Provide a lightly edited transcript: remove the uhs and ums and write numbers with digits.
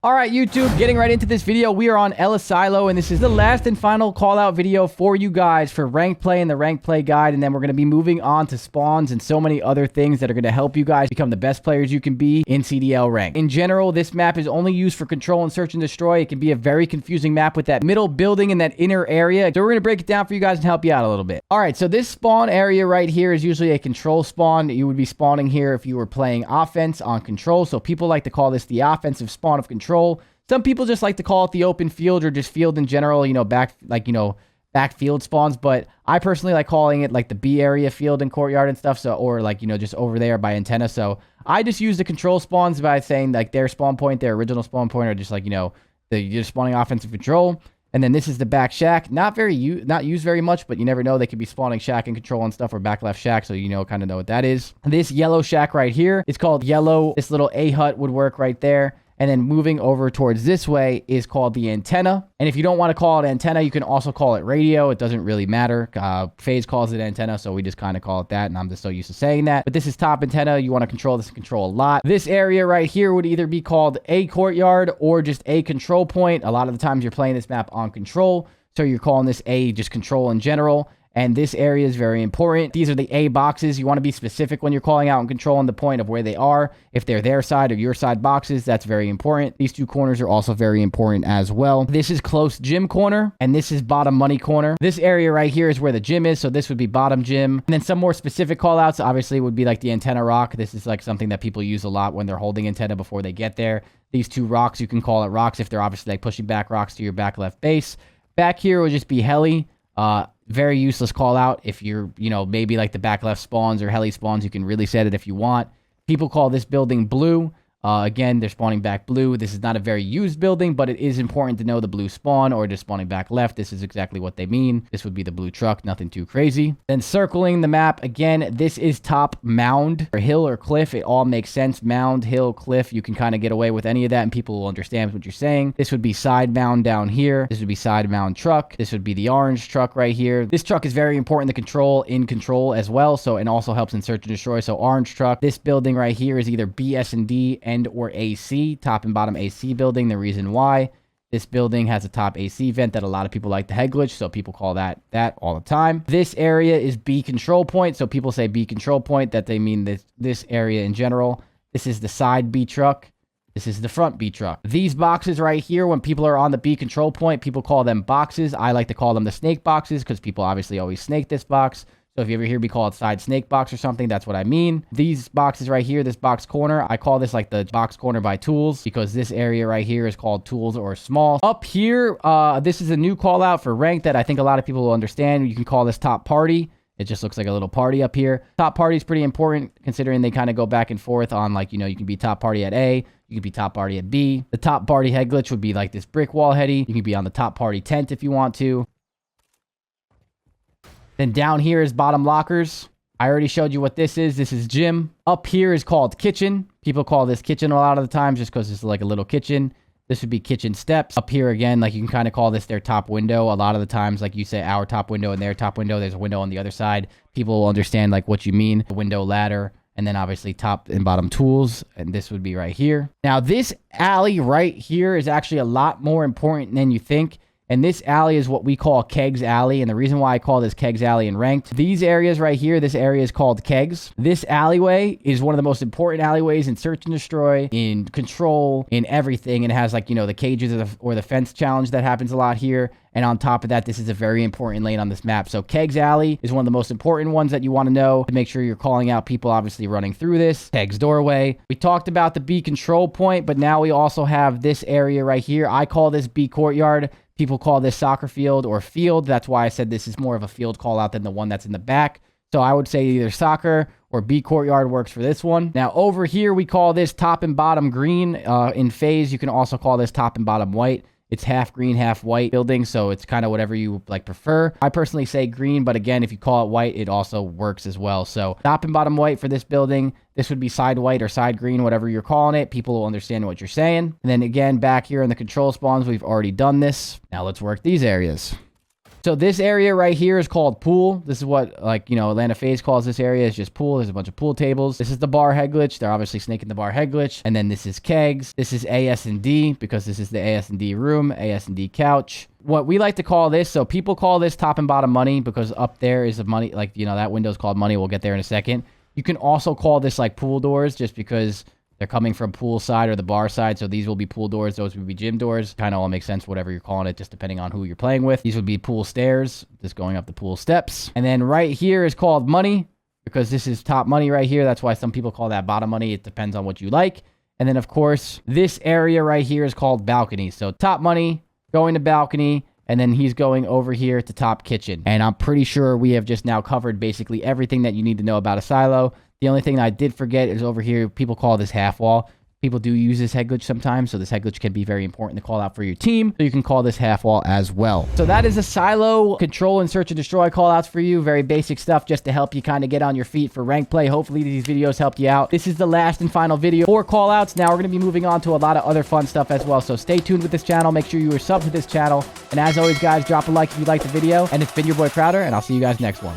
All right, YouTube, getting right into this video, we are on Asilo, and this is the last and final call-out video for you guys for ranked play and the ranked play guide, and then we're going to be moving on to spawns and so many other things that are going to help you guys become the best players you can be in CDL rank. In general, this map is only used for control and search and destroy. It can be a very confusing map with that middle building and that inner area, so we're going to break it down for you guys and help you out a little bit. All right, so this spawn area right here is usually a control spawn. You would be spawning here if you were playing offense on control, so people like to call this the offensive spawn of control. Some people just like to call it the open field or just field in general, backfield spawns. But I personally like calling it like the B area field and courtyard and stuff. So, or like, just over there by antenna. So I just use the control spawns by saying like their spawn point, their original spawn point, or just like, you're spawning offensive control. And then this is the back shack. Not used very much, but you never know. They could be spawning shack and control and stuff, or back left shack. So kind of know what that is. This yellow shack right here, it's called yellow. This little A hut would work right there. And then moving over towards this way is called the antenna. And if you don't want to call it antenna, you can also call it radio. It doesn't really matter. FaZe calls it antenna, so we just kind of call it that. And I'm just so used to saying that. But this is top antenna. You want to control this and control a lot. This area right here would either be called a courtyard or just a control point. A lot of the times you're playing this map on control, so you're calling this a just control in general. And this area is very important. These are the A boxes. You want to be specific when you're calling out and controlling the point of where they are. If they're their side or your side boxes, that's very important. These two corners are also very important as well. This is close gym corner, and this is bottom money corner. This area right here is where the gym is, so this would be bottom gym. And then some more specific call outs, obviously, would be like the antenna rock. This is like something that people use a lot when they're holding antenna before they get there. These two rocks, you can call it rocks if they're obviously like pushing back rocks to your back left base. Back here would just be heli. Very useless call out. If you're, maybe like the back left spawns or heli spawns, you can really set it if you want. People call this building blue. Again, they're spawning back blue. This is not a very used building, but it is important to know the blue spawn or just spawning back left. This is exactly what they mean. This would be the blue truck, nothing too crazy. Then circling the map, again, this is top mound or hill or cliff. It all makes sense. Mound, hill, cliff. You can kind of get away with any of that and people will understand what you're saying. This would be side mound down here. This would be side mound truck. This would be the orange truck right here. This truck is very important to control in control as well. So, and also helps in search and destroy. So orange truck. This building right here is either B, S, and D and or AC, top and bottom AC building. The reason why, this building has a top AC vent that a lot of people like to head glitch, so people call that all the time. This area is B control point, so people say B control point, that they mean this area in general. This is the side B truck. This is the front B truck. These boxes right here, when people are on the B control point, people call them boxes. I like to call them the snake boxes because people obviously always snake this box. So if you ever hear me call it side snake box or something, that's what I mean. These boxes right here, this box corner, I call this like the box corner by tools because this area right here is called tools or small. Up here, this is a new call out for rank that I think a lot of people will understand. You can call this top party. It just looks like a little party up here. Top party is pretty important considering they kind of go back and forth on like, you can be top party at A, you can be top party at B. The top party head glitch would be like this brick wall heady. You can be on the top party tent if you want to. Then down here is bottom lockers. I already showed you what this is. This is gym. Up here is called kitchen. People call this kitchen a lot of the times just because it's like a little kitchen. This would be kitchen steps. Up here again, like you can kind of call this their top window. A lot of the times, like you say our top window and their top window, there's a window on the other side. People will understand like what you mean. The window ladder. And then obviously top and bottom tools. And this would be right here. Now this alley right here is actually a lot more important than you think. And this alley is what we call Kegs Alley. And the reason why I call this Kegs Alley in ranked, these areas right here, this area is called Kegs. This alleyway is one of the most important alleyways in search and destroy, in control, in everything. And it has like, the cages or the fence challenge that happens a lot here. And on top of that, this is a very important lane on this map. So Kegs Alley is one of the most important ones that you want to know to make sure you're calling out people obviously running through this. Kegs doorway. We talked about the B control point, but now we also have this area right here. I call this B courtyard. People call this soccer field or field. That's why I said this is more of a field call out than the one that's in the back. So I would say either soccer or B courtyard works for this one. Now over here, we call this top and bottom green. In FaZe, you can also call this top and bottom white. It's half green, half white building, so it's kind of whatever you like prefer. I personally say green, but again, if you call it white, it also works as well. So top and bottom white for this building. This would be side white or side green, whatever you're calling it. People will understand what you're saying. And then again, back here in the control spawns, we've already done this. Now let's work these areas. So this area right here is called pool. This is what, like, you know, Atlanta FaZe calls this area. It's just pool. There's a bunch of pool tables. This is the bar head glitch. They're obviously snaking the bar head glitch. And then this is kegs. This is AS&D because this is the AS&D room, AS&D couch. What we like to call this, so people call this top and bottom money because up there is the money, like, you know, that window's called money. We'll get there in a second. You can also call this like pool doors just because they're coming from pool side or the bar side. So these will be pool doors. Those would be gym doors. Kind of all makes sense, whatever you're calling it, just depending on who you're playing with. These would be pool stairs, just going up the pool steps. And then right here is called money because this is top money right here. That's why some people call that bottom money. It depends on what you like. And then, of course, this area right here is called balcony. So top money, going to balcony, and then he's going over here to top kitchen. And I'm pretty sure we have just now covered basically everything that you need to know about Asilo. The only thing I did forget is over here, people call this half wall. People do use this head glitch sometimes, so this head glitch can be very important to call out for your team. So you can call this half wall as well. So that is Asilo control and search and destroy call outs for you. Very basic stuff just to help you kind of get on your feet for rank play. Hopefully these videos helped you out. This is the last and final video for call outs. Now we're going to be moving on to a lot of other fun stuff as well. So stay tuned with this channel. Make sure you are subbed to this channel. And as always, guys, drop a like if you liked the video. And it's been your boy Crowder, and I'll see you guys next one.